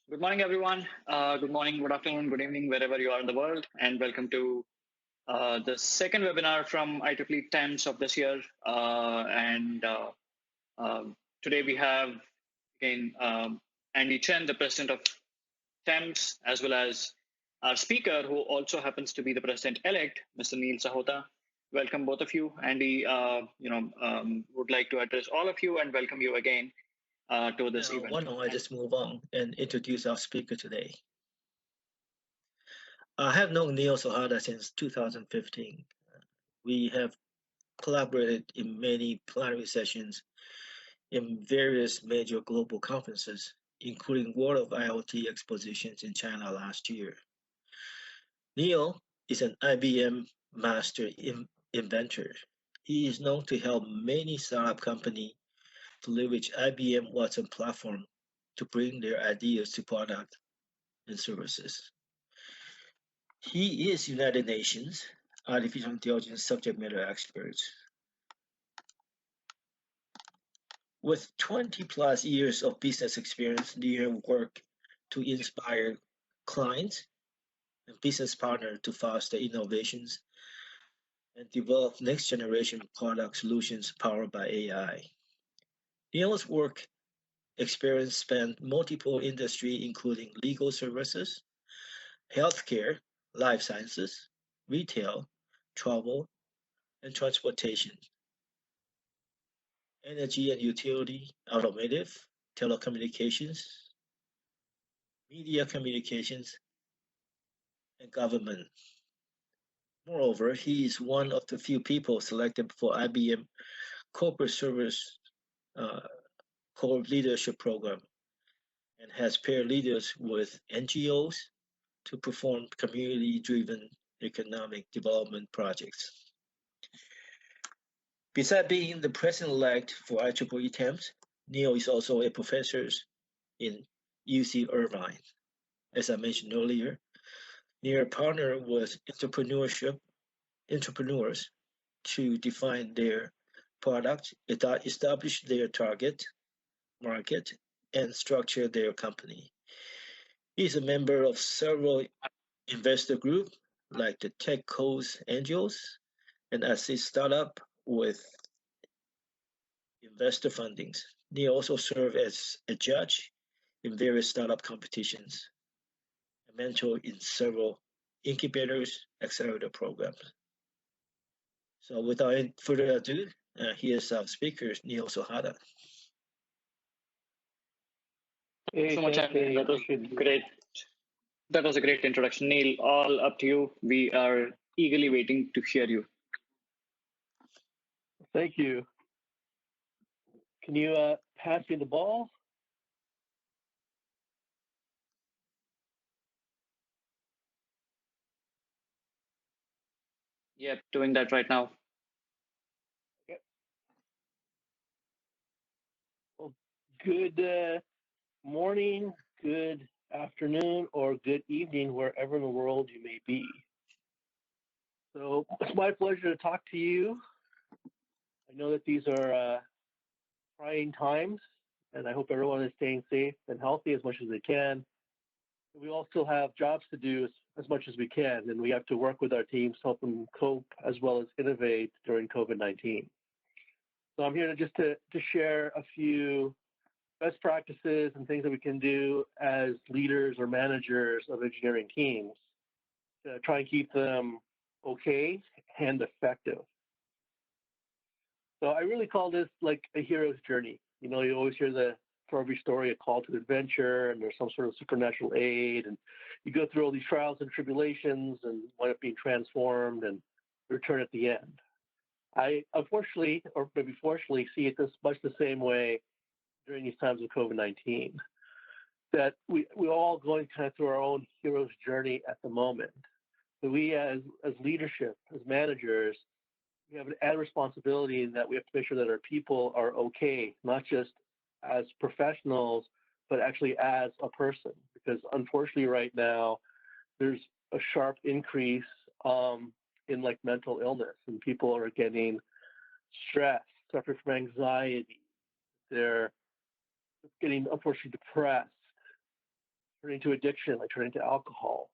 Good morning, everyone. Good morning, good afternoon, good evening, wherever you are in the world, and welcome to the second webinar from IEEE TEMS of this year. Today we have again Andy Chen, the president of TEMS, as well as our speaker, who also happens to be the president-elect, Mr. Neil Sahota. Welcome, both of you. Andy, would like to address all of you and welcome you again to this Now, why event. don't I just move on and introduce our speaker today? I have known Neil Sohada since 2015. We have collaborated in many plenary sessions in various major global conferences, including World of IoT expositions in China last year. Neil is an IBM master inventor. He is known to help many startup companies to leverage IBM Watson platform to bring their ideas to product and services. He is United Nations artificial intelligence subject matter expert. With 20 plus years of business experience, Neil worked to inspire clients and business partners to foster innovations and develop next generation product solutions powered by AI. Neil's work experience spanned multiple industries, including legal services, healthcare, life sciences, retail, travel, and transportation, energy and utility, automotive, telecommunications, media communications, and government. Moreover, he is one of the few people selected for IBM Corporate Service uh, Core Leadership Program and has paired leaders with NGOs to perform community-driven economic development projects. Besides being the president-elect for IEEE TEMS, Neil is also a professor in UC Irvine. As I mentioned earlier, Neil partnered with entrepreneurs to define their product, establish their target market, and structure their company. He is a member of several investor groups like the Tech Coast Angels and assist startup with investor fundings. Neil also served as a judge in various startup competitions, a mentor in several incubators, accelerator programs. So without further ado, here's our speaker, Neil Sohada. Thank you so much, Andy. That was great. That was a great introduction. Neil, all up to you. We are eagerly waiting to hear you. Thank you. Can you pass me the ball? Yep, doing that right now. Okay. Well, good morning, good afternoon, or good evening, wherever in the world you may be. So it's my pleasure to talk to you. I know that these are trying times, and I hope everyone is staying safe and healthy as much as they can. We all still have jobs to do as much as we can, and we have to work with our teams to help them cope as well as innovate during COVID-19. So I'm here to share a few best practices and things that we can do as leaders or managers of engineering teams to try and keep them okay and effective. So I really call this like a hero's journey. You know, you always hear for every story a call to adventure, and there's some sort of supernatural aid, and you go through all these trials and tribulations and wind up being transformed and return at the end. I unfortunately, or maybe fortunately, see it much the same way during these times of COVID-19, that we're all going kind of through our own hero's journey at the moment. So we as leadership, as managers, we have an added responsibility in that we have to make sure that our people are okay, not just as professionals, but actually as a person. Because unfortunately right now, there's a sharp increase in like mental illness, and people are getting stressed, suffering from anxiety. They're getting unfortunately depressed, turning to addiction, like turning to alcohol,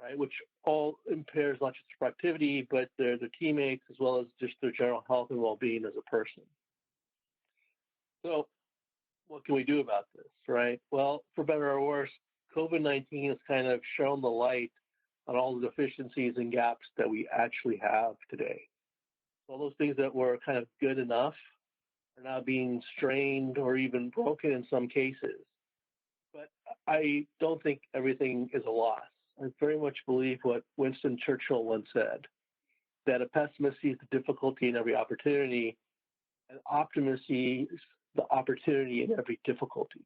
right? Which all impairs not just their productivity, but their teammates, as well as just their general health and well-being as a person. So what can we do about this, right? Well, for better or worse, COVID-19 has kind of shown the light on all the deficiencies and gaps that we actually have today. All those things that were kind of good enough are now being strained or even broken in some cases. But I don't think everything is a loss. I very much believe what Winston Churchill once said, that a pessimist sees the difficulty in every opportunity, and optimist sees the opportunity in every difficulty.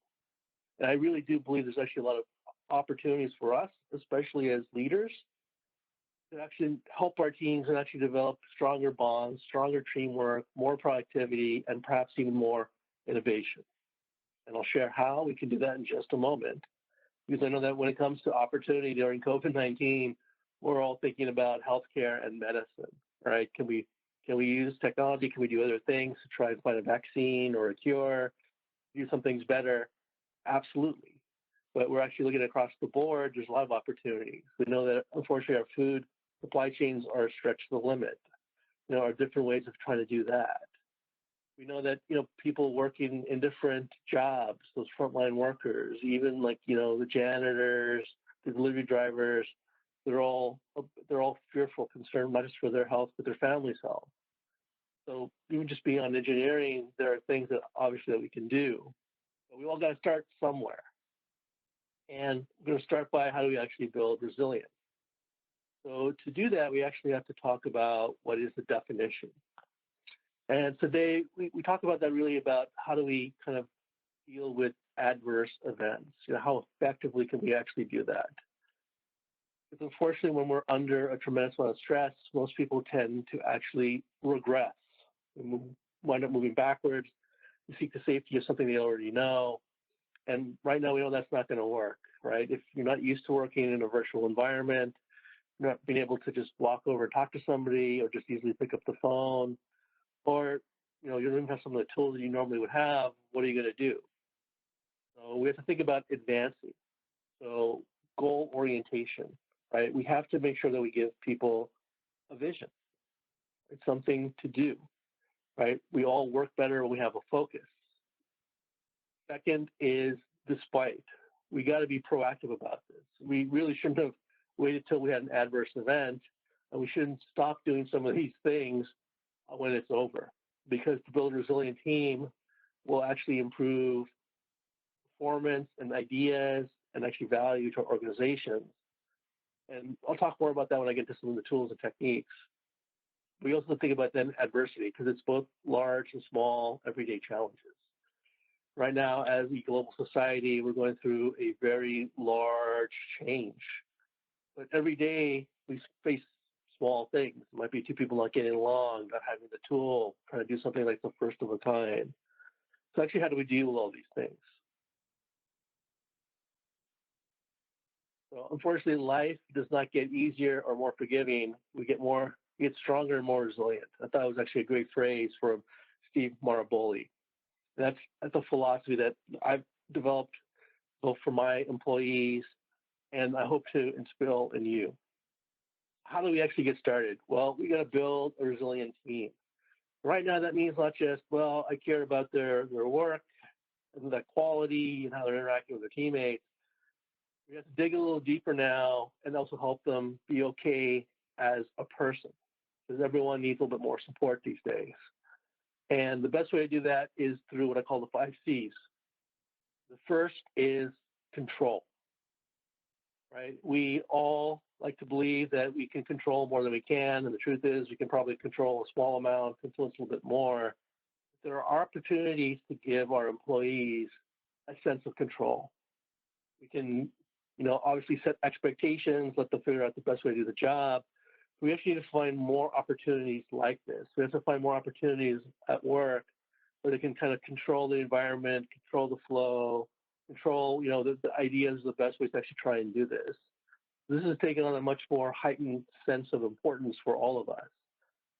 And I really do believe there's actually a lot of opportunities for us, especially as leaders, to actually help our teams and actually develop stronger bonds, stronger teamwork, more productivity, and perhaps even more innovation. And I'll share how we can do that in just a moment, because I know that when it comes to opportunity during COVID-19, we're all thinking about healthcare and medicine, right? Can we use technology? Can we do other things to try and find a vaccine or a cure, do some things better? Absolutely. But we're actually looking across the board. There's a lot of opportunities. We know that, unfortunately, our food supply chains are stretched to the limit. There are different ways of trying to do that. We know that, people working in different jobs, those frontline workers, even like, the janitors, the delivery drivers, they're all fearful, concerned, not just for their health, but their family's health. So even just beyond engineering, there are things that obviously that we can do. But we all got to start somewhere. And we're going to start by how do we actually build resilience. So to do that, we actually have to talk about what is the definition. And today we talk about that really about how do we kind of deal with adverse events? How effectively can we actually do that? Because unfortunately, when we're under a tremendous amount of stress, most people tend to actually regress and wind up moving backwards and seek the safety of something they already know. And right now, we know that's not going to work, right? If you're not used to working in a virtual environment, not being able to just walk over and talk to somebody or just easily pick up the phone, or you don't even have some of the tools that you normally would have, what are you going to do? So we have to think about advancing. So goal orientation, right? We have to make sure that we give people a vision. It's something to do, right? We all work better when we have a focus. Second is despite. We got to be proactive about this. We really shouldn't have waited till we had an adverse event, and we shouldn't stop doing some of these things when it's over, because to build a resilient team will actually improve performance and ideas and actually value to our organizations. And I'll talk more about that when I get to some of the tools and techniques. We also think about then adversity, because it's both large and small everyday challenges. Right now, as a global society, we're going through a very large change. But every day we face small things. It might be two people not getting along, not having the tool, trying to do something like the first of a kind. So actually, how do we deal with all these things? So unfortunately, life does not get easier or more forgiving. We get stronger and more resilient. I thought it was actually a great phrase from Steve Maraboli. That's a philosophy that I've developed both for my employees and I hope to instill in you. How do we actually get started? Well, we got to build a resilient team. Right now, that means not just, I care about their work and their quality and how they're interacting with their teammates. We have to dig a little deeper now and also help them be okay as a person, because everyone needs a little bit more support these days. And the best way to do that is through what I call the 5 C's. The first is control, right? We all like to believe that we can control more than we can. And the truth is we can probably control a small amount, influence a little bit more. There are opportunities to give our employees a sense of control. We can, obviously set expectations, let them figure out the best way to do the job. We actually need to find more opportunities like this. We have to find more opportunities at work where they can kind of control the environment, control the flow, control, the ideas, the best ways to actually try and do this. This is taking on a much more heightened sense of importance for all of us.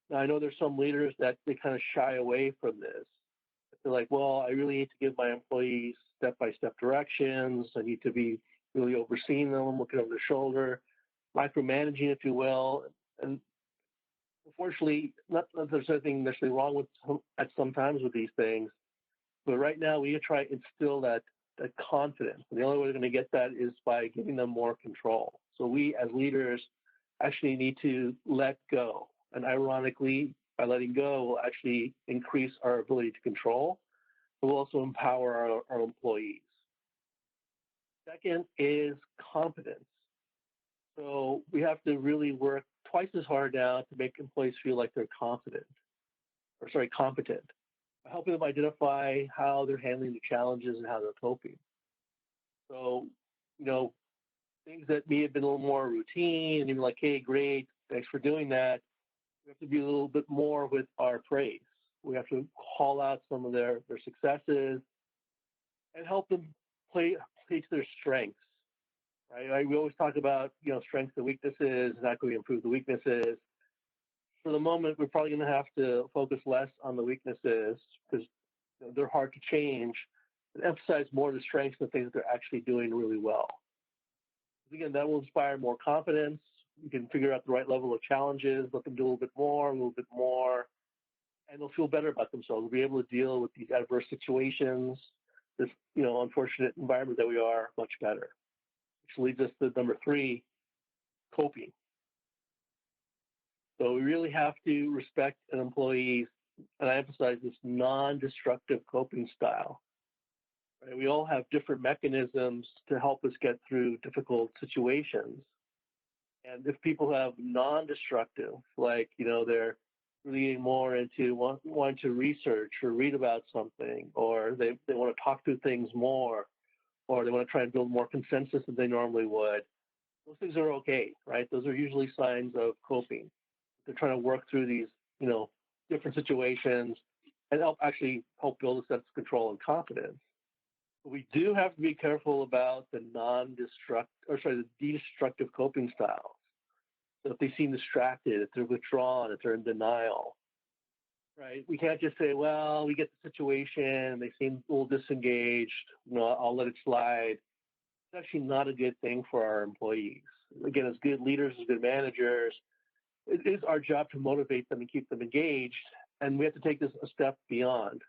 Now, I know there's some leaders that they kind of shy away from this. They're like, I really need to give my employees step-by-step directions. I need to be really overseeing them, looking over their shoulder, micromanaging, if you will. And unfortunately, not that there's anything necessarily wrong with at some times with these things, but right now we try to instill that confidence. And the only way we're going to get that is by giving them more control. So we as leaders actually need to let go. And ironically, by letting go, we'll actually increase our ability to control. We'll also empower our employees. Second is competence. So we have to really work twice as hard now to make employees feel like they're competent, by helping them identify how they're handling the challenges and how they're coping. So, things that may have been a little more routine and even like, hey, great, thanks for doing that. We have to be a little bit more with our praise. We have to call out some of their successes and help them play to their strengths. Right? We always talk about, strengths and weaknesses, and how can we improve the weaknesses. For the moment, we're probably going to have to focus less on the weaknesses because they're hard to change, and emphasize more the strengths and things that they're actually doing really well. Again, that will inspire more confidence. You can figure out the right level of challenges, let them do a little bit more, and they'll feel better about themselves. They'll be able to deal with these adverse situations, this unfortunate environment that we are, much better. Which leads us to number 3, coping. So we really have to respect an employee's, and I emphasize this, non-destructive coping style. Right? We all have different mechanisms to help us get through difficult situations. And if people have non-destructive, like, they're really getting more into wanting to research or read about something, or they want to talk through things more, or they want to try and build more consensus than they normally would, those things are okay, right? Those are usually signs of coping. They're trying to work through these, different situations and help build a sense of control and confidence. But we do have to be careful about the destructive coping styles. So if they seem distracted, if they're withdrawn, if they're in denial, right? We can't just say, well, we get the situation, they seem a little disengaged, I'll let it slide. It's actually not a good thing for our employees. Again, as good leaders, as good managers, it is our job to motivate them and keep them engaged. And we have to take this a step beyond,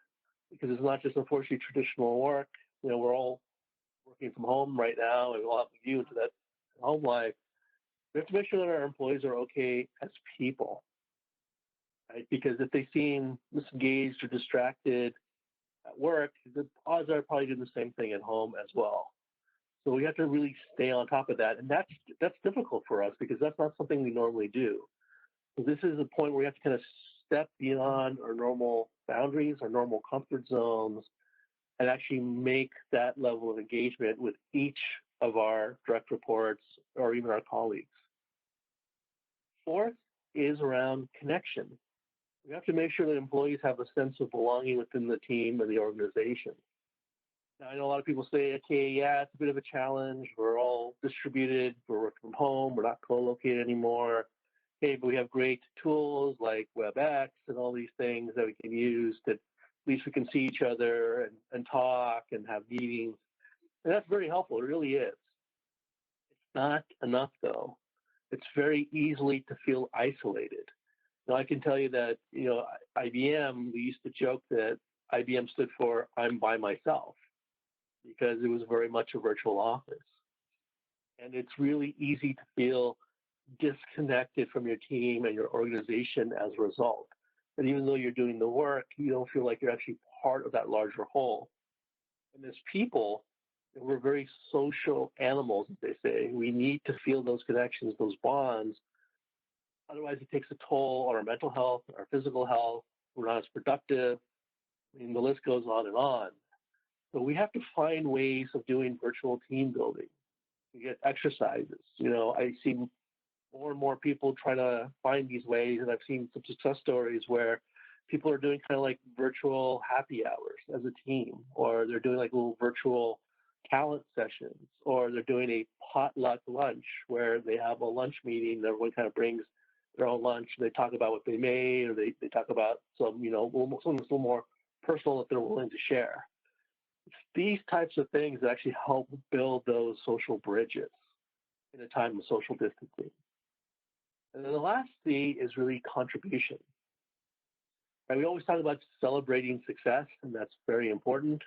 because it's not just, unfortunately, traditional work. We're all working from home right now, and we'll have to view into that home life. We have to make sure that our employees are okay as people, right? Because if they seem disengaged or distracted at work, the odds are probably doing the same thing at home as well. So we have to really stay on top of that. And that's difficult for us because that's not something we normally do. So this is a point where we have to kind of step beyond our normal boundaries, our normal comfort zones, and actually make that level of engagement with each of our direct reports or even our colleagues. Fourth is around connection. We have to make sure that employees have a sense of belonging within the team and the organization. Now, I know a lot of people say, okay, yeah, it's a bit of a challenge. We're all distributed. We're working from home. We're not co-located anymore. Okay, but we have great tools like WebEx and all these things that we can use that at least we can see each other and talk and have meetings. And that's very helpful. It really is. It's not enough, though. It's very easily to feel isolated. Now, I can tell you that, IBM, we used to joke that IBM stood for I'm by myself, because it was very much a virtual office. And it's really easy to feel disconnected from your team and your organization as a result. And even though you're doing the work, you don't feel like you're actually part of that larger whole. And as people, we're very social animals, as they say. We need to feel those connections, those bonds. Otherwise, it takes a toll on our mental health, our physical health. We're not as productive. I mean, the list goes on and on. So we have to find ways of doing virtual team building. We get exercises. I see more and more people trying to find these ways, and I've seen some success stories where people are doing kind of like virtual happy hours as a team, or they're doing like little virtual talent sessions, or they're doing a potluck lunch where they have a lunch meeting. Everyone kind of brings their own lunch. They talk about what they made, or they talk about something that's a little more personal that they're willing to share. It's these types of things that actually help build those social bridges in a time of social distancing. And then the last C is really contribution. Right? We always talk about celebrating success, and that's very important.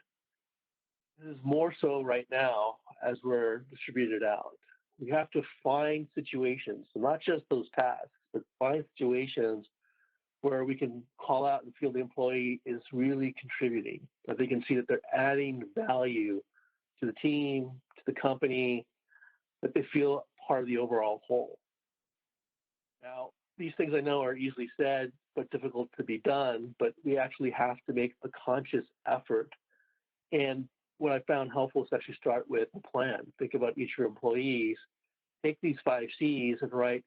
This is more so right now as we're distributed out. We have to find situations, so not just those tasks, but find situations where we can call out and feel the employee is really contributing, that they can see that they're adding value to the team, to the company, that they feel part of the overall whole. Now, these things I know are easily said, but difficult to be done, but we actually have to make a conscious effort. And what I found helpful is actually start with a plan. Think about each of your employees, take these 5 C's and write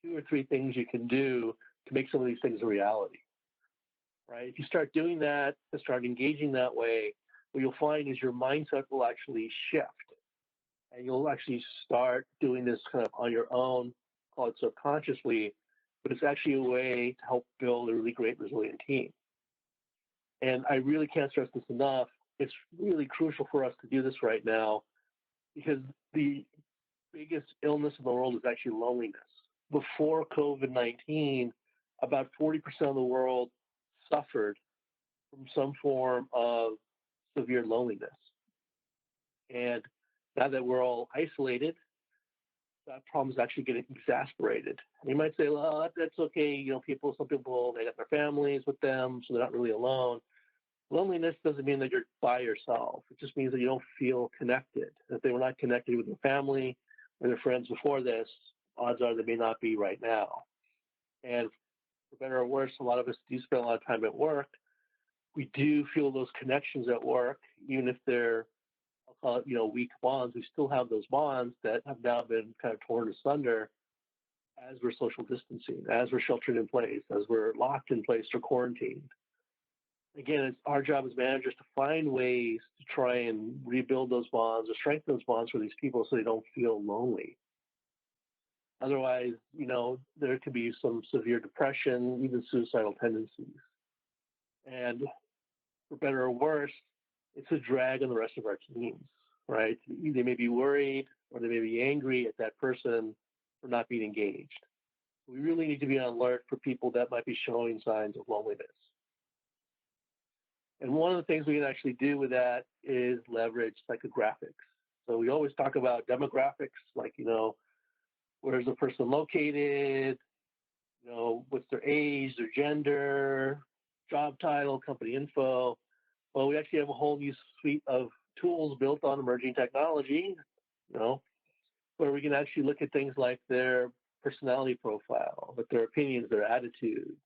2 or 3 things you can do to make some of these things a reality, right? If you start doing that and start engaging that way, what you'll find is your mindset will actually shift, and you'll actually start doing this kind of on your own, call it subconsciously, but it's actually a way to help build a really great, resilient team. And I really can't stress this enough. It's really crucial for us to do this right now, because the biggest illness in the world is actually loneliness. Before COVID-19, about 40% of the world suffered from some form of severe loneliness. And now that we're all isolated, that problem is actually getting exacerbated. And you might say, well, that's okay. You know, some people, they got their families with them, so they're not really alone. Loneliness doesn't mean that you're by yourself. It just means that you don't feel connected. If they were not connected with their family or their friends before this, odds are they may not be right now. And for better or worse, a lot of us do spend a lot of time at work. We do feel those connections at work, even if they're, I'll call it, weak bonds. We still have those bonds that have now been kind of torn asunder as we're social distancing, as we're sheltered in place, as we're locked in place or quarantined. Again, it's our job as managers to find ways to try and rebuild those bonds or strengthen those bonds for these people so they don't feel lonely. Otherwise, there could be some severe depression, even suicidal tendencies. And for better or worse, it's a drag on the rest of our teams, right? They may be worried or they may be angry at that person for not being engaged. We really need to be on alert for people that might be showing signs of loneliness. And one of the things we can actually do with that is leverage psychographics. So we always talk about demographics, like, where's the person located, what's their age, their gender, job title, company info. Well, we actually have a whole new suite of tools built on emerging technology, where we can actually look at things like their personality profile, but their opinions, their attitudes,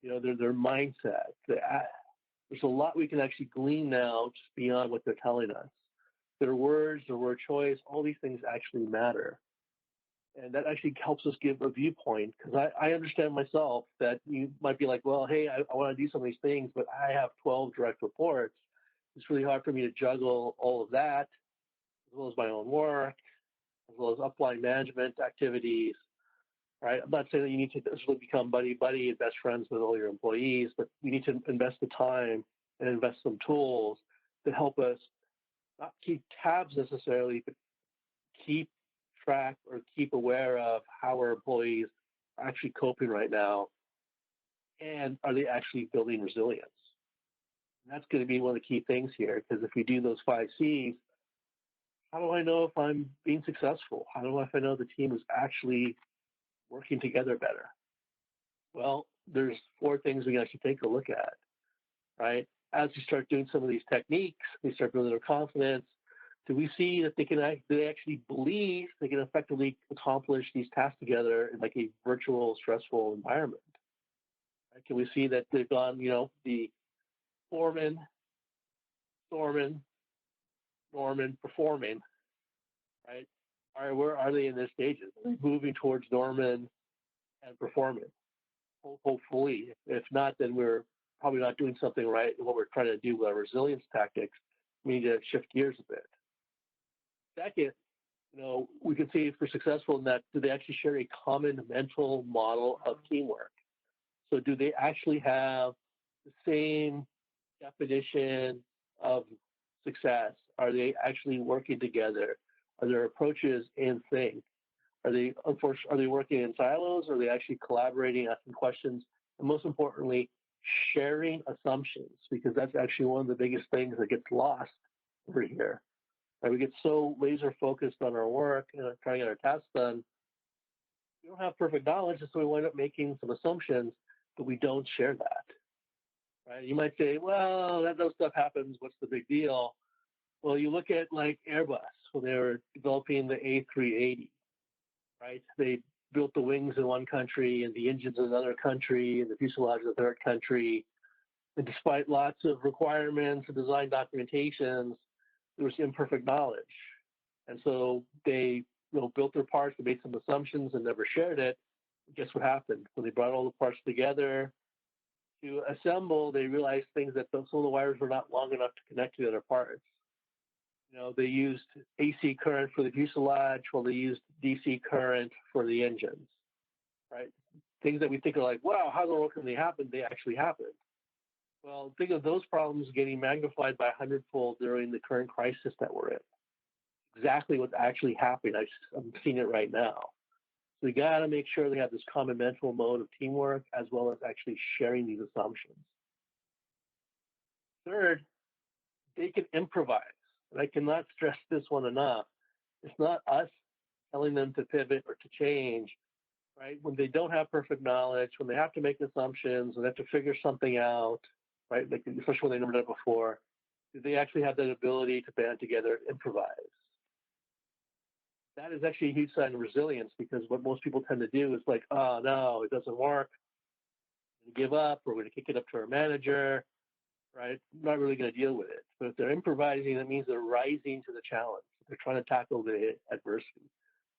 their mindset. There's a lot we can actually glean now just beyond what they're telling us. Their words, their word choice, all these things actually matter. And that actually helps us give a viewpoint, because I understand myself that you might be like, well, hey, I want to do some of these things, but I have 12 direct reports. It's really hard for me to juggle all of that, as well as my own work, as well as upline management activities, right? I'm not saying that you need to necessarily become buddy and best friends with all your employees, but you need to invest the time and invest some tools that help us not keep tabs necessarily, but keep track or keep aware of how our employees are actually coping right now, and are they actually building resilience? And that's going to be one of the key things here, because if we do those 5 C's, how do I know if I'm being successful? How do I know the team is actually working together better? Well, there's 4 things we can actually take a look at, right? As we start doing some of these techniques, we start building their confidence. Do we see that they actually believe they can effectively accomplish these tasks together in like a virtual, stressful environment? Right? Can we see that they've gone, the foreman, Norman, performing, right? All right, where are they in their stages? Are they moving towards Norman and performing? Hopefully. If not, then we're probably not doing something right in what we're trying to do with our resilience tactics. We need to shift gears a bit. Second, we can see if we're successful in that, do they actually share a common mental model of teamwork? So do they actually have the same definition of success? Are they actually working together? Are their approaches in sync? Are they working in silos? Or are they actually collaborating, asking questions? And most importantly, sharing assumptions, because that's actually one of the biggest things that gets lost over here. Right? We get so laser focused on our work and trying to get our tasks done. We don't have perfect knowledge, so we wind up making some assumptions, but we don't share that. Right? You might say, well, that stuff happens. What's the big deal? Well, you look at like Airbus when they were developing the A380, right? They built the wings in one country and the engines in another country and the fuselage in a third country. And despite lots of requirements and design documentations, there was imperfect knowledge. And so they built their parts, they made some assumptions and never shared it. Guess what happened? When they brought all the parts together to assemble, they realized things that some of the wires were not long enough to connect to the other parts. They used AC current for the fuselage while they used DC current for the engines, right? Things that we think are like, wow, how in the world can they happen? They actually happened. Well, think of those problems getting magnified by 100-fold during the current crisis that we're in. Exactly what's actually happening. I'm seeing it right now. So we got to make sure they have this common mental mode of teamwork as well as actually sharing these assumptions. Third, they can improvise. And I cannot stress this one enough. It's not us telling them to pivot or to change, right? When they don't have perfect knowledge, when they have to make assumptions, when they have to figure something out, right? Like, especially when they've never done it before, do they actually have that ability to band together and improvise? That is actually a huge sign of resilience, because what most people tend to do is like, oh, no, it doesn't work. We're going to give up, or we're going to kick it up to our manager, right? I'm not really going to deal with it. But if they're improvising, that means they're rising to the challenge. They're trying to tackle the adversity.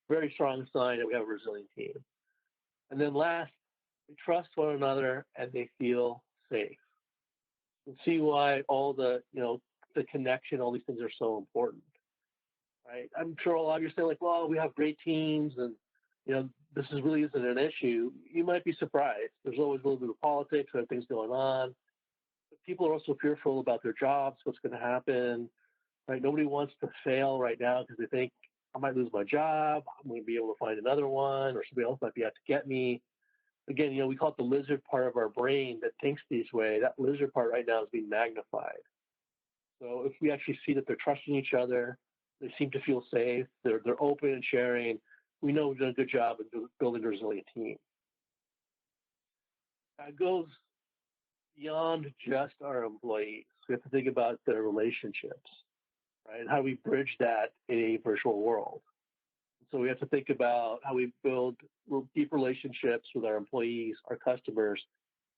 Very strong sign that we have a resilient team. And then last, they trust one another and they feel safe. You see why all the connection, all these things are so important, right? I'm sure a lot of you say like, well, we have great teams and, this really isn't an issue. You might be surprised. There's always a little bit of politics and things going on. But people are also fearful about their jobs, what's going to happen, right? Nobody wants to fail right now because they think I might lose my job. I'm going to be able to find another one, or somebody else might be out to get me. Again, we call it the lizard part of our brain that thinks this way. That lizard part right now is being magnified. So if we actually see that they're trusting each other, they seem to feel safe, they're open and sharing, we know we've done a good job of building a resilient team. That goes beyond just our employees. We have to think about their relationships, right? And how do we bridge that in a virtual world? So we have to think about how we build deep relationships with our employees, our customers,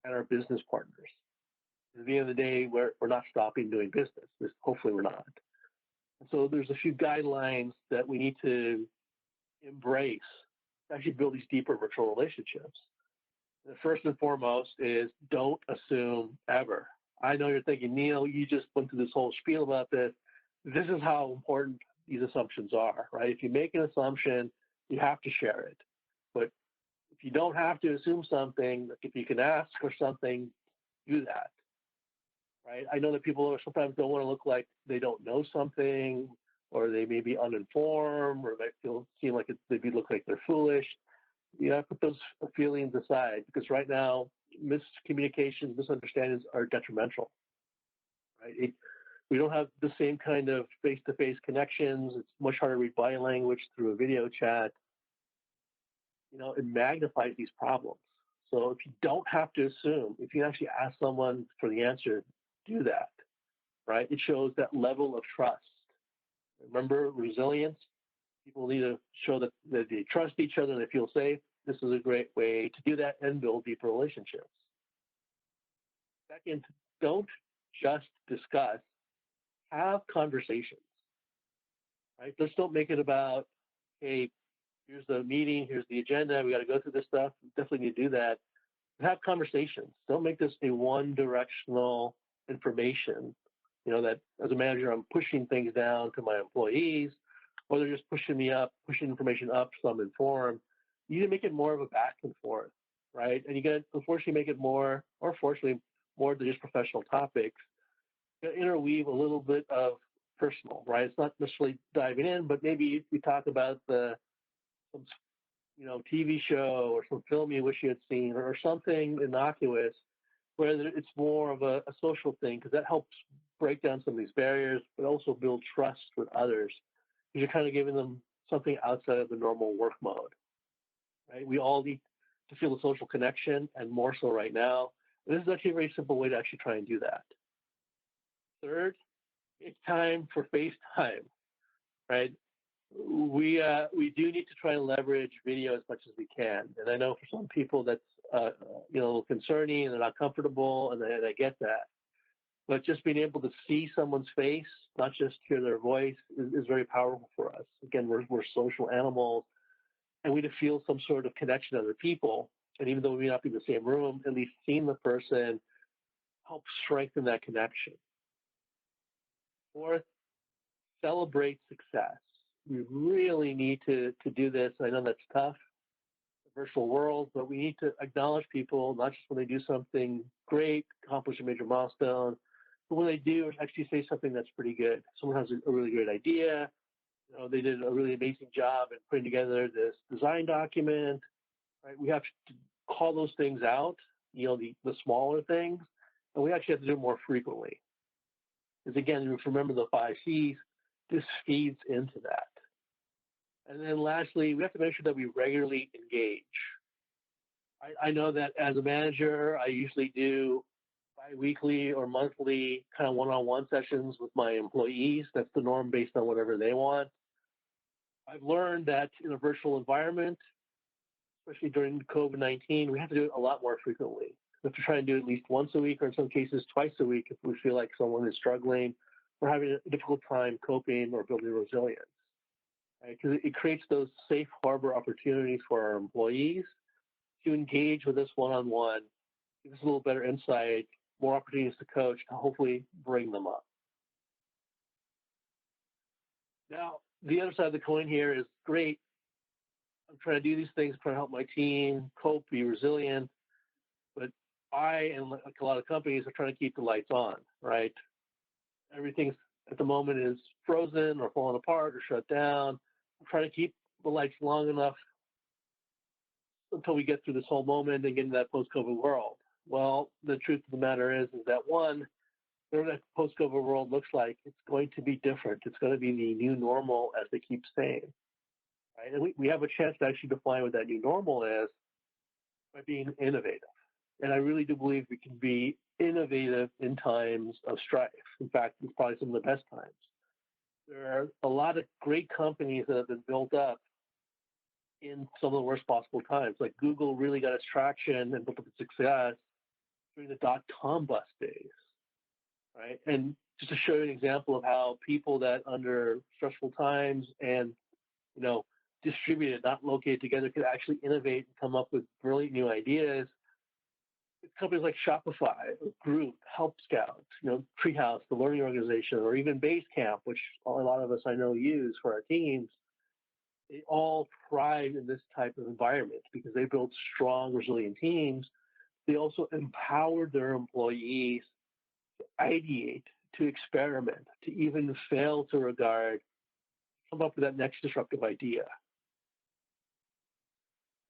and our business partners. At the end of the day, we're not stopping doing business. Hopefully we're not. And so there's a few guidelines that we need to embrace to actually build these deeper virtual relationships. The first and foremost is don't assume ever. I know you're thinking, Neil, you just went through this whole spiel about this. This is how important these assumptions are, right? If you make an assumption, you have to share it. But if you don't have to assume something, if you can ask for something, do that, right? I know that people sometimes don't want to look like they don't know something, or they may be uninformed, or they seem like they look like they're foolish. You have to put those feelings aside, because right now, miscommunications, misunderstandings are detrimental, right? We don't have the same kind of face-to-face connections. It's much harder to read body language through a video chat. It magnifies these problems. So if you don't have to assume, if you actually ask someone for the answer, do that, right? It shows that level of trust. Remember, resilience, people need to show that they trust each other and they feel safe. This is a great way to do that and build deeper relationships. Second, don't just discuss, have conversations, right? Just don't make it about, hey, here's the meeting, here's the agenda, we got to go through this stuff. We definitely need to do that. Have conversations. Don't make this a one-directional information, that as a manager, I'm pushing things down to my employees, or they're just pushing information up so I'm informed. You need to make it more of a back and forth, right? And you got to, unfortunately, make it more, or fortunately, more than just professional topics. You got to interweave a little bit of personal, right? It's not necessarily diving in, but maybe we talk about some TV show or some film you wish you had seen, or something innocuous, where it's more of a social thing, because that helps break down some of these barriers, but also build trust with others, because you're kind of giving them something outside of the normal work mode, right? We all need to feel the social connection, and more so right now. And this is actually a very simple way to actually try and do that. Third, it's time for FaceTime, right? We do need to try and leverage video as much as we can. And I know for some people that's a little concerning and they're not comfortable, and I get that. But just being able to see someone's face, not just hear their voice, is very powerful for us. Again, we're social animals, and we need to feel some sort of connection to other people. And even though we may not be in the same room, at least seeing the person helps strengthen that connection. Fourth, celebrate success. We really need to do this. I know that's tough, the virtual world, but we need to acknowledge people, not just when they do something great, accomplish a major milestone, but when they do actually say something that's pretty good. Someone has a really great idea. They did a really amazing job in putting together this design document. Right? We have to call those things out, the smaller things, and we actually have to do it more frequently. Because again, remember the 5 C's, this feeds into that. And then lastly, we have to make sure that we regularly engage. I know that as a manager, I usually do bi-weekly or monthly kind of one-on-one sessions with my employees. That's the norm based on whatever they want. I've learned that in a virtual environment, especially during COVID-19, we have to do it a lot more frequently. We have to try and do it at least once a week, or in some cases twice a week, if we feel like someone is struggling or having a difficult time coping or building resilience. Because right? It creates those safe harbor opportunities for our employees to engage with us one-on-one, give us a little better insight, more opportunities to coach, to hopefully bring them up. Now, the other side of the coin here is great. I'm trying to do these things, trying to help my team cope, be resilient, but I, and like a lot of companies, are trying to keep the lights on, right? Everything at the moment is frozen or falling apart or shut down. I'm trying to keep the lights long enough until we get through this whole moment and get into that post-COVID world. Well, the truth of the matter is that one, whatever that post-COVID world looks like, it's going to be different. It's going to be the new normal, as they keep saying. Right? And we have a chance to actually define what that new normal is by being innovative. And I really do believe we can be innovative in times of strife. In fact, it's probably some of the best times. There are a lot of great companies that have been built up in some of the worst possible times. Like Google really got its traction and built up its success during the dot-com bust days, right? And just to show you an example of how people that under stressful times and, distributed, not located together, could actually innovate and come up with brilliant new ideas. Companies like Shopify, Group, Help Scout, Treehouse, the learning organization, or even Basecamp, which a lot of us I know use for our teams, they all thrive in this type of environment because they build strong, resilient teams. They also empowered their employees to ideate, to experiment, to even fail to regard, come up with that next disruptive idea.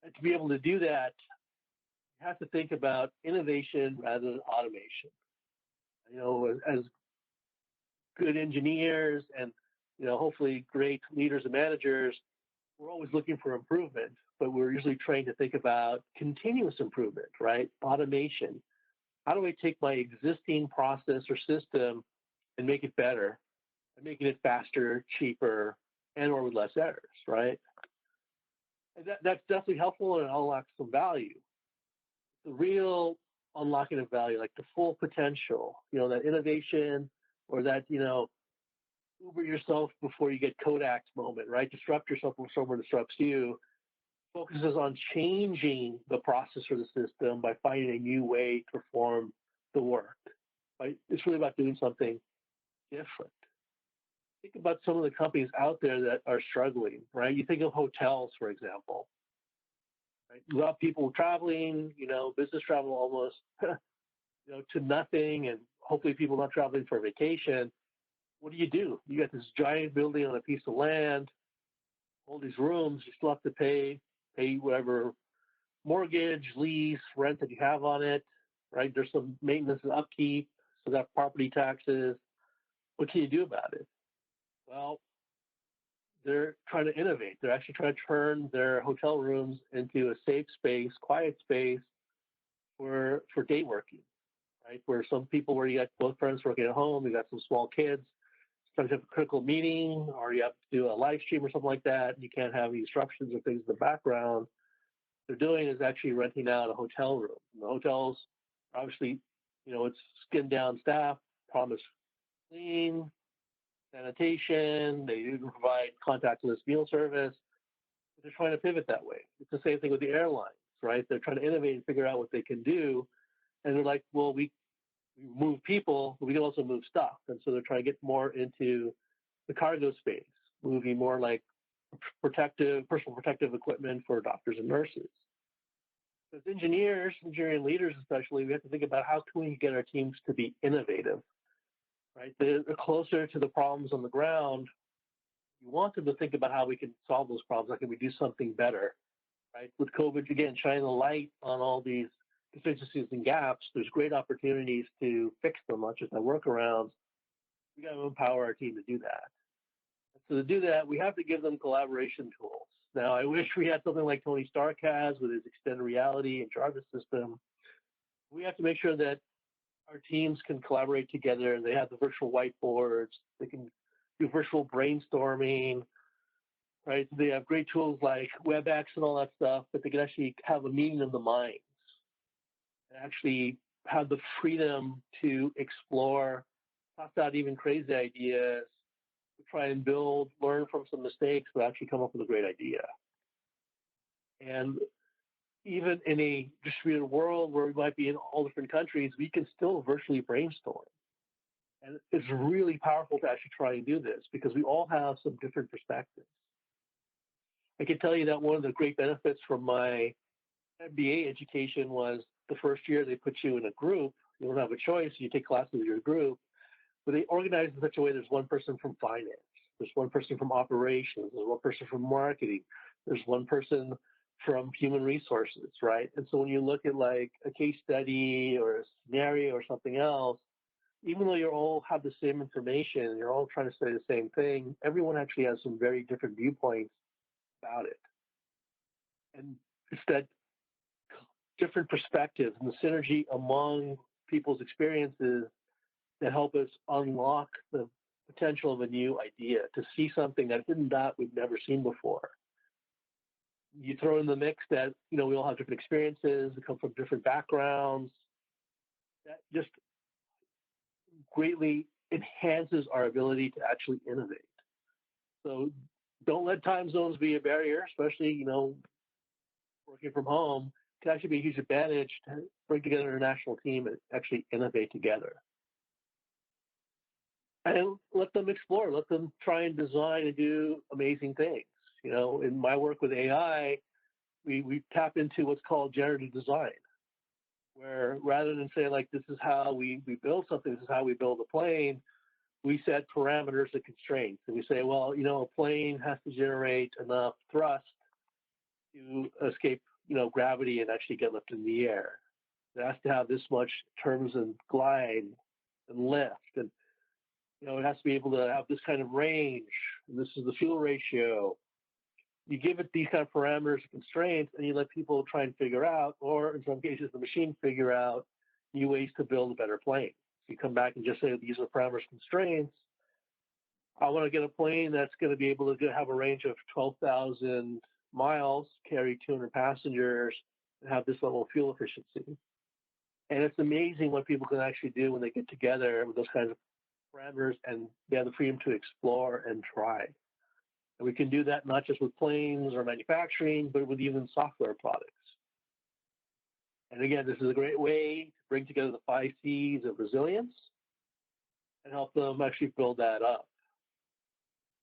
And to be able to do that, you have to think about innovation rather than automation. As good engineers and, hopefully great leaders and managers, we're always looking for improvement, but we're usually trained to think about continuous improvement, right? Automation. How do I take my existing process or system and make it better, and making it faster, cheaper, and or with less errors, right? And that's definitely helpful, and it unlocks some value. The real unlocking of value, like the full potential, that innovation, or that, Uber yourself before you get Kodak's moment, right? Disrupt yourself before someone disrupts you, focuses on changing the process or the system by finding a new way to perform the work, right? It's really about doing something different. Think about some of the companies out there that are struggling, right? You think of hotels, for example. Right? You have people traveling, business travel almost, to nothing, and hopefully people not traveling for vacation. what do? You got this giant building on a piece of land, all these rooms, you still have to pay whatever mortgage, lease, rent that you have on it, right? There's some maintenance and upkeep, so that property taxes. What can you do about it? Well, they're trying to innovate. They're actually trying to turn their hotel rooms into a safe space, quiet space for day working, right? Where some people, where you got both parents working at home, you got some small kids, sometimes you have a critical meeting, or you have to do a live stream or something like that. You can't have any disruptions or things in the background. What they're doing is actually renting out a hotel room. And the hotels, obviously, it's skinned down staff, promise clean, sanitation. They even provide contactless meal service. But they're trying to pivot that way. It's the same thing with the airlines, right? They're trying to innovate and figure out what they can do. And they're like, well, we move people, but we can also move stuff. And so they're trying to get more into the cargo space, moving more like personal protective equipment for doctors and nurses. As engineering leaders especially, we have to think about how can we get our teams to be innovative, right? They're closer to the problems on the ground. You want them to think about how we can solve those problems. How can we do something better, right? With COVID, again, shining the light on all these deficiencies and gaps, there's great opportunities to fix them, not just by workarounds. We got to empower our team to do that. So to do that, we have to give them collaboration tools. Now, I wish we had something like Tony Stark has with his extended reality and Jarvis system. We have to make sure that our teams can collaborate together. They have the virtual whiteboards. They can do virtual brainstorming, right? They have great tools like WebEx and all that stuff, but they can actually have a meeting of the minds and actually have the freedom to explore, toss out even crazy ideas, to try and build, learn from some mistakes, but actually come up with a great idea. And even in a distributed world where we might be in all different countries, we can still virtually brainstorm. And it's really powerful to actually try and do this because we all have some different perspectives. I can tell you that one of the great benefits from my MBA education was the first year they put you in a group. You don't have a choice. You take classes with your group, but they organize in such a way there's one person from finance, there's one person from operations, there's one person from marketing, there's one person from human resources, right? And so when you look at like a case study or a scenario or something else, even though you all have the same information, you're all trying to say the same thing, everyone actually has some very different viewpoints about it. And it's that different perspectives and the synergy among people's experiences that help us unlock the potential of a new idea, to see something that we've never seen before. You throw in the mix that, we all have different experiences, we come from different backgrounds, that just greatly enhances our ability to actually innovate. So don't let time zones be a barrier, especially, working from home can actually be a huge advantage to bring together a national team and actually innovate together. And let them explore, let them try and design and do amazing things. In my work with AI, we tap into what's called generative design, where rather than say like, this is how we build something, this is how we build a plane, we set parameters and constraints. And we say, well, a plane has to generate enough thrust to escape, gravity and actually get lifted in the air. It has to have this much turns and glide and lift. And, it has to be able to have this kind of range. And this is the fuel ratio. You give it these kind of parameters and constraints, and you let people try and figure out, or in some cases, the machine figure out new ways to build a better plane. So you come back and just say, these are parameters and constraints. I want to get a plane that's going to be able to have a range of 12,000 miles, carry 200 passengers, and have this level of fuel efficiency. And it's amazing what people can actually do when they get together with those kinds of parameters and they have the freedom to explore and try. And we can do that not just with planes or manufacturing, but with even software products. And again, this is a great way to bring together the 5 C's of resilience and help them actually build that up.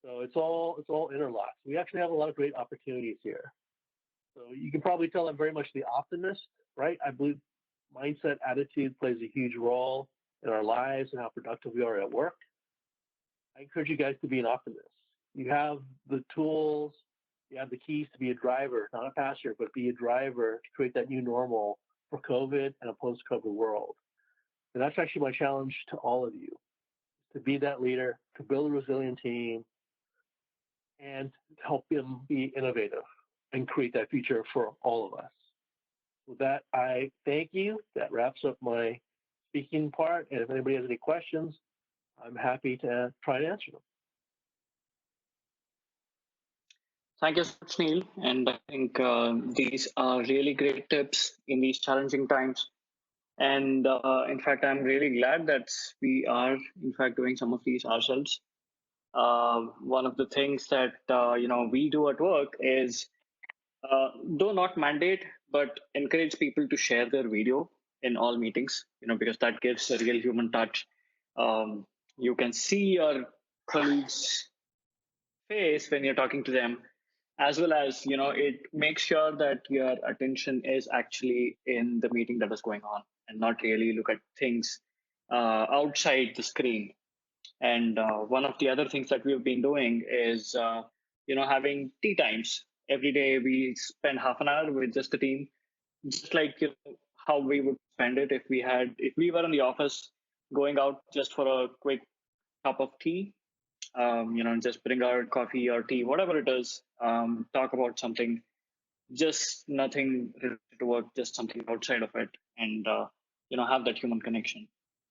So it's all interlocked. We actually have a lot of great opportunities here. So you can probably tell I'm very much the optimist, right? I believe mindset, attitude plays a huge role in our lives and how productive we are at work. I encourage you guys to be an optimist. You have the tools, you have the keys to be a driver, not a passenger, but be a driver to create that new normal for COVID and a post-COVID world. And that's actually my challenge to all of you, to be that leader, to build a resilient team, and help them be innovative and create that future for all of us. With that, I thank you. That wraps up my speaking part. And if anybody has any questions, I'm happy to try and answer them. Thank you so much, Neil. And I think these are really great tips in these challenging times. And in fact, I'm really glad that we are, in fact, doing some of these ourselves. One of the things that we do at work is do not mandate, but encourage people to share their video in all meetings. Because that gives a real human touch. You can see your colleagues' face when you're talking to them, as well as it makes sure that your attention is actually in the meeting that is going on, and not really look at things outside the screen. And one of the other things that we've been doing is having tea times every day. We spend half an hour with just the team, just like how we would spend it if we were in the office, going out just for a quick cup of tea. Just bring out coffee or tea, whatever it is. Talk about something, just nothing related to work, just something outside of it, and have that human connection.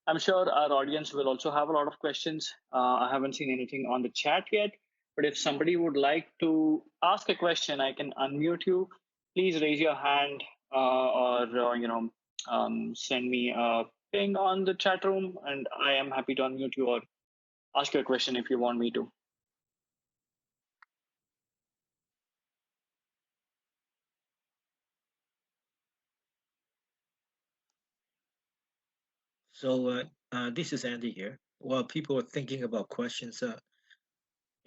I'm sure our audience will also have a lot of questions. I haven't seen anything on the chat yet, but if somebody would like to ask a question, I can unmute you. Please raise your hand, or send me a ping on the chat room, and I am happy to unmute you or ask you a question if you want me to. So this is Andy here. While people are thinking about questions,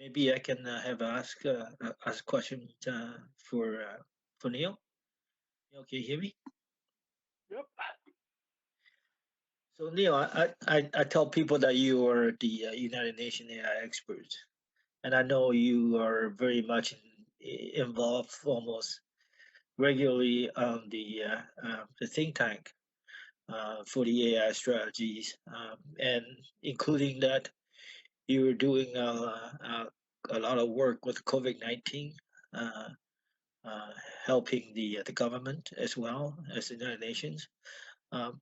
maybe I can ask a question for Neil. Neil, can you hear me? Yep. So Neil, I tell people that you are the United Nations AI expert, and I know you are very much involved almost regularly on the think tank for the AI strategies, and including that you were doing a lot of work with COVID-19, uh, helping the government as well as the United Nations.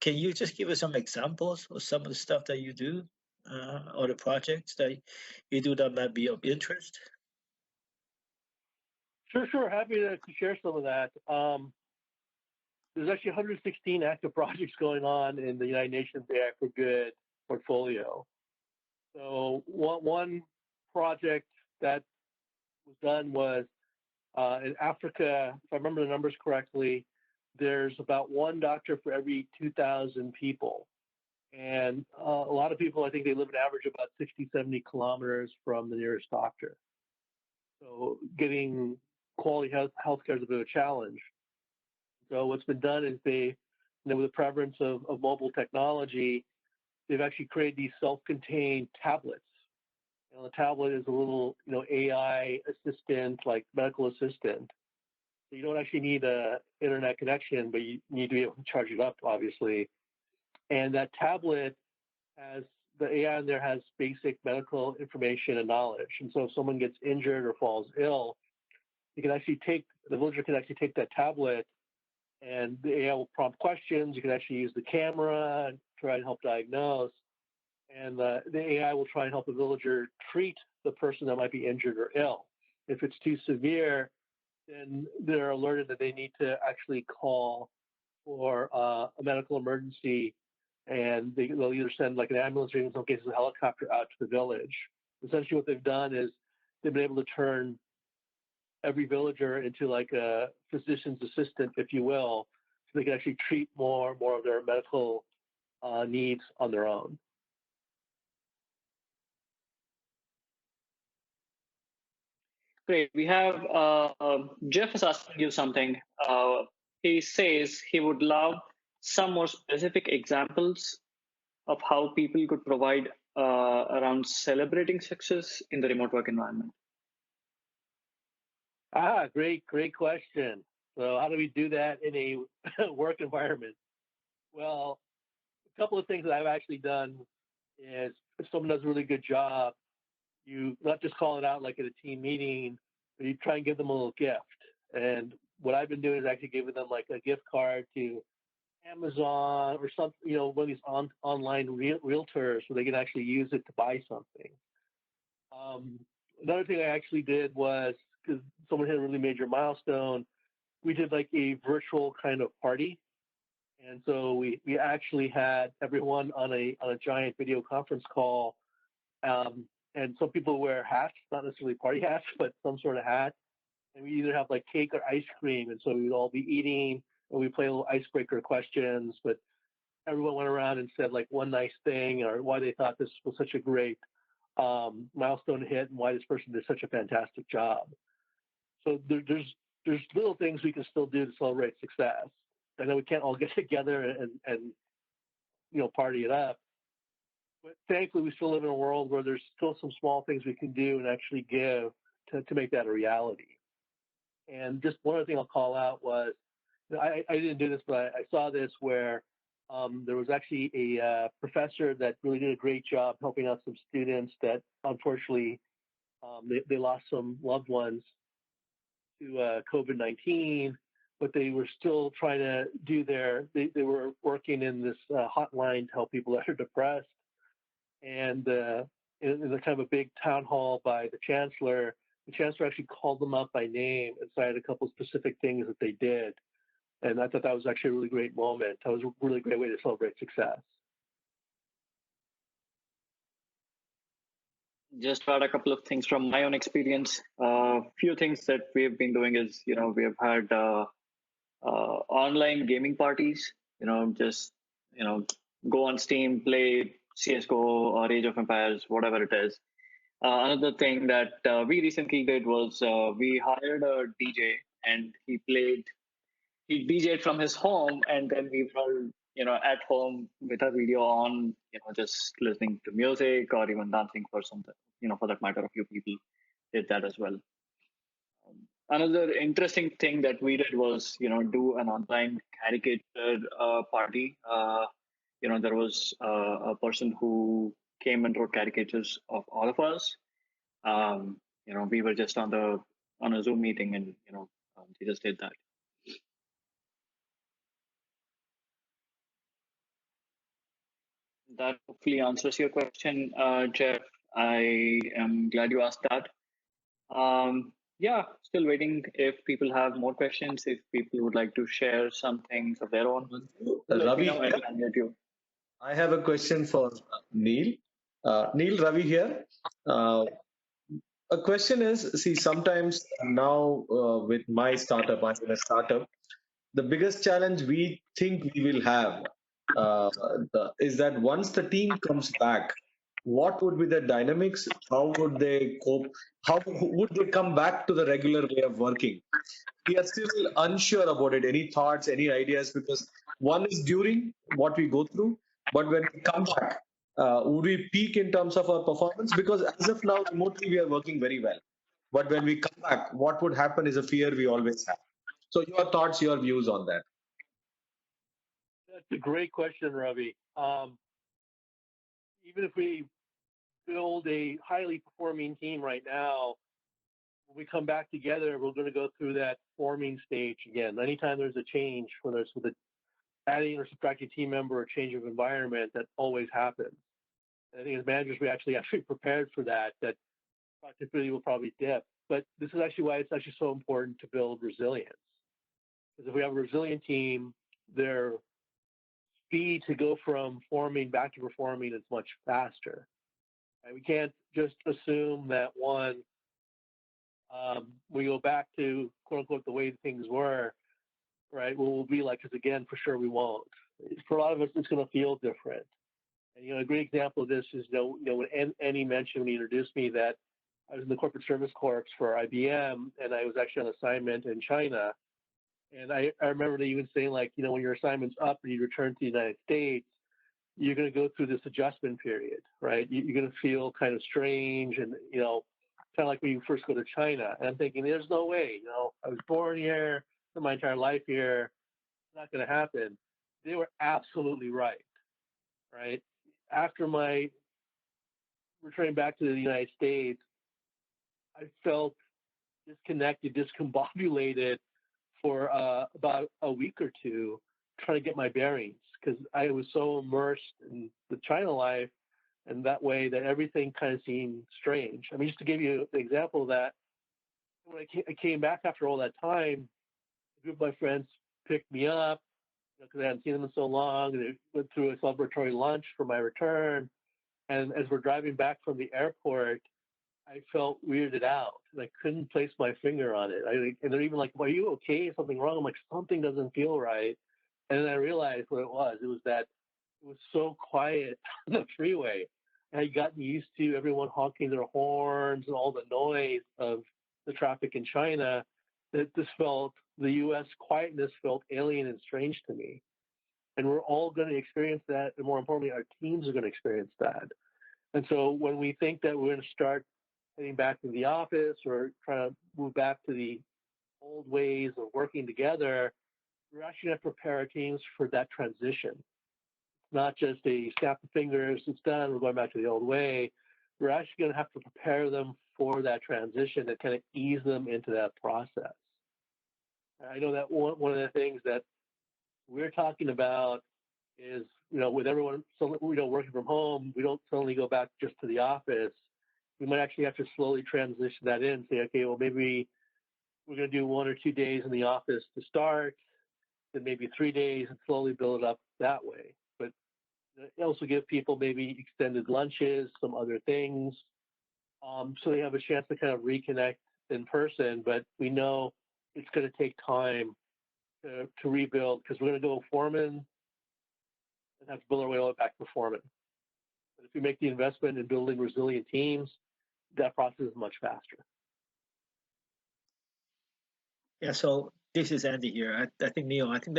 Can you just give us some examples of some of the stuff that you do, or the projects that you do that might be of interest? Sure. Happy to share some of that. There's actually 116 active projects going on in the United Nations AI for Good portfolio. So one project that was done was in Africa, if I remember the numbers correctly, there's about one doctor for every 2,000 people. And a lot of people, I think they live an average of about 60, 70 kilometers from the nearest doctor. So getting quality healthcare is a bit of a challenge. So what's been done is with the prevalence of mobile technology, they've actually created these self-contained tablets. The tablet is a little, AI assistant, like medical assistant. So you don't actually need a internet connection, but you need to be able to charge it up, obviously. And that tablet has the AI in there has basic medical information and knowledge. And so if someone gets injured or falls ill, the villager can actually take that tablet, and the AI will prompt questions. You can actually use the camera and try and help diagnose. And the AI will try and help the villager treat the person that might be injured or ill. If it's too severe, then they're alerted that they need to actually call for a medical emergency, and they'll either send like an ambulance or in some cases a helicopter out to the village. Essentially what they've done is they've been able to turn every villager into like a physician's assistant, if you will, so they can actually treat more of their medical needs on their own. Great. We have Jeff is asking you something. He says he would love some more specific examples of how people could provide around celebrating success in the remote work environment? Great question. So how do we do that in a work environment? Well, a couple of things that I've actually done is if someone does a really good job, you not just call it out like at a team meeting, but you try and give them a little gift. And what I've been doing is actually giving them like a gift card to Amazon or something, one of these online realtors where they can actually use it to buy something. Um, Another thing I actually did was because someone hit a really major milestone, we did like a virtual kind of party. And so we actually had everyone on a giant video conference call. And some people wear hats, not necessarily party hats, but some sort of hat. And we either have like cake or ice cream. And so we'd all be eating and we play little icebreaker questions. But everyone went around and said like one nice thing or why they thought this was such a great milestone hit and why this person did such a fantastic job. So there's little things we can still do to celebrate success. I know we can't all get together and party it up, but thankfully we still live in a world where there's still some small things we can do and actually give to make that a reality. And just one other thing I'll call out was I didn't do this, but I saw this where there was actually a professor that really did a great job helping out some students that unfortunately they lost some loved ones to COVID-19, but they were still trying to do they were working in this hotline to help people that are depressed. And in a kind of a big town hall by the chancellor actually called them up by name and cited a couple of specific things that they did. And I thought that was actually a really great moment. That was a really great way to celebrate success. Just to add a couple of things from my own experience. A few things that we've been doing is, we have had online gaming parties. Just go on Steam, play CS:GO or Age of Empires, whatever it is. Another thing that we recently did was we hired a DJ and he DJ'd from his home, and then we were, at home with our video on, just listening to music or even dancing for something, for that matter, a few people did that as well. Another interesting thing that we did was, do an online caricature party. There was a person who came and wrote caricatures of all of us. We were just on a Zoom meeting, and they just did that. That hopefully answers your question, Jeff. I am glad you asked that. Yeah, still waiting if people have more questions, if people would like to share some things of their own. Ravi, I have a question for Neil. Neil, Ravi here. A question is, see, sometimes now with my startup, I'm in a startup, the biggest challenge we think we will have is that once the team comes back, what would be the dynamics? How would they cope? How would they come back to the regular way of working? We are still unsure about it. Any thoughts, any ideas? Because one is during what we go through, but when we come back, would we peak in terms of our performance? Because as of now, remotely we are working very well. But when we come back, what would happen is a fear we always have. So your thoughts, your views on that? That's a great question, Ravi. Even if we build a highly performing team right now, when we come back together, we're going to go through that forming stage again. Anytime there's a change, whether it's with adding or subtracting team member or change of environment, that always happens. And I think as managers, we actually prepared for that productivity will probably dip. But this is actually why it's actually so important to build resilience. Because if we have a resilient team, their speed to go from forming back to performing is much faster. And we can't just assume that we go back to quote unquote the way things were, right? What we'll be like, because again, for sure we won't. For a lot of us, it's going to feel different. And a great example of this is when Annie mentioned when he introduced me that I was in the corporate service corps for IBM, and I was actually on assignment in China. And I remember they even saying like, when your assignment's up and you return to the United States, you're going to go through this adjustment period, right? You're going to feel kind of strange, and kind of like when you first go to China. And I'm thinking, there's no way, I was born here, spent my entire life here, it's not going to happen. They were absolutely right, right? After my returning back to the United States, I felt disconnected, discombobulated for about a week or two, trying to get my bearings, because I was so immersed in the China life, and that way that everything kind of seemed strange. I mean, just to give you an example of that, when I came back after all that time, a group of my friends picked me up because I hadn't seen them in so long, and they went through a celebratory lunch for my return. And as we're driving back from the airport, I felt weirded out, and I couldn't place my finger on it. And they're even like, "Well, are you okay? Is something wrong?" I'm like, "Something doesn't feel right." And then I realized what it was. It was that it was so quiet on the freeway. I had gotten used to everyone honking their horns and all the noise of the traffic in China, that the U.S. quietness felt alien and strange to me. And we're all going to experience that. And more importantly, our teams are going to experience that. And so when we think that we're going to start heading back to the office or trying to move back to the old ways of working together, we're actually going to prepare our teams for that transition. Not just a snap of fingers, it's done, we're going back to the old way. We're actually going to have to prepare them for that transition and kind of ease them into that process. I know that one of the things that we're talking about is, with everyone working from home, we don't suddenly go back just to the office. We might actually have to slowly transition that in, say, okay, well, maybe we're going to do 1 or 2 days in the office to start, then maybe 3 days, and slowly build it up that way. But also give people maybe extended lunches, some other things, so they have a chance to kind of reconnect in person. But we know it's going to take time to rebuild, because we're going to go foreman and have to build our way all the way back to foreman. But if we make the investment in building resilient teams, that process is much faster. Yeah, so this is Andy here. I think, Neil, I think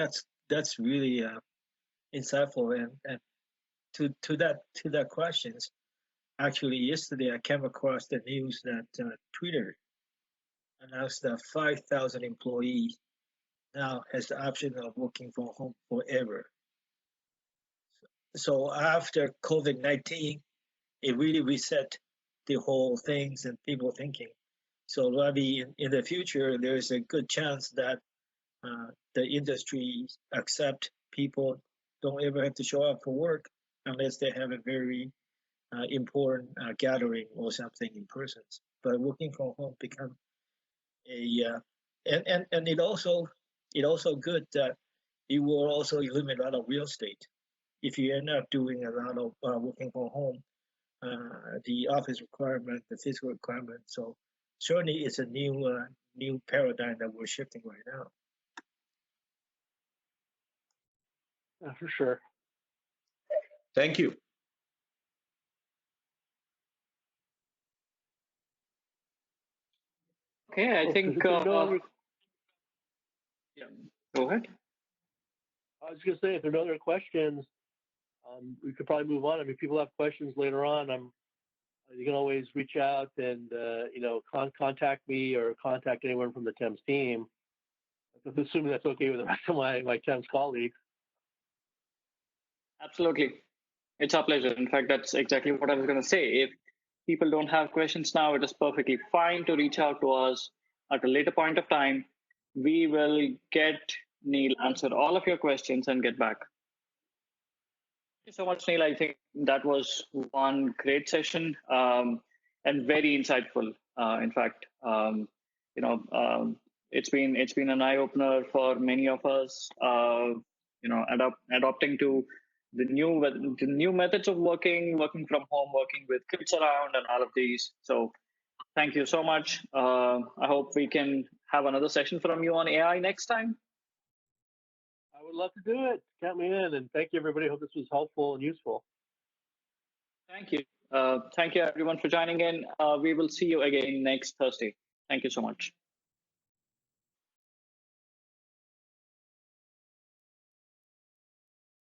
that's really insightful. And to that questions, actually yesterday I came across the news that Twitter announced that 5,000 employees now has the option of working from home forever. So after COVID-19, it really reset the whole things and people thinking. So Ravi, in the future, there's a good chance that the industry accept people don't ever have to show up for work unless they have a very important gathering or something in person. But working from home become and it also good that it will also eliminate a lot of real estate. If you end up doing a lot of working from home, the office requirement, the physical requirement. So certainly it's a new paradigm that we're shifting right now. Yeah, for sure. Thank you. Okay, I think. Yeah, go ahead. I was going to say, if there are no other questions, we could probably move on. I mean, if people have questions later on, you can always reach out and contact me or contact anyone from the TEMS team. Assuming that's okay with the rest of my TEMS colleagues. Absolutely. It's our pleasure. In fact, that's exactly what I was going to say. If people don't have questions now, it is perfectly fine to reach out to us at a later point of time. We will get Neil answer all of your questions and get back. Thank you so much, Neil. I think that was one great session and very insightful. In fact, it's been an eye opener for many of us. Adopting to the new methods of working from home, working with kids around, and all of these. So, thank you so much. I hope we can have another session from you on AI next time. I would love to do it. Count me in, and thank you, everybody. Hope this was helpful and useful. Thank you. Thank you, everyone, for joining in. We will see you again next Thursday. Thank you so much.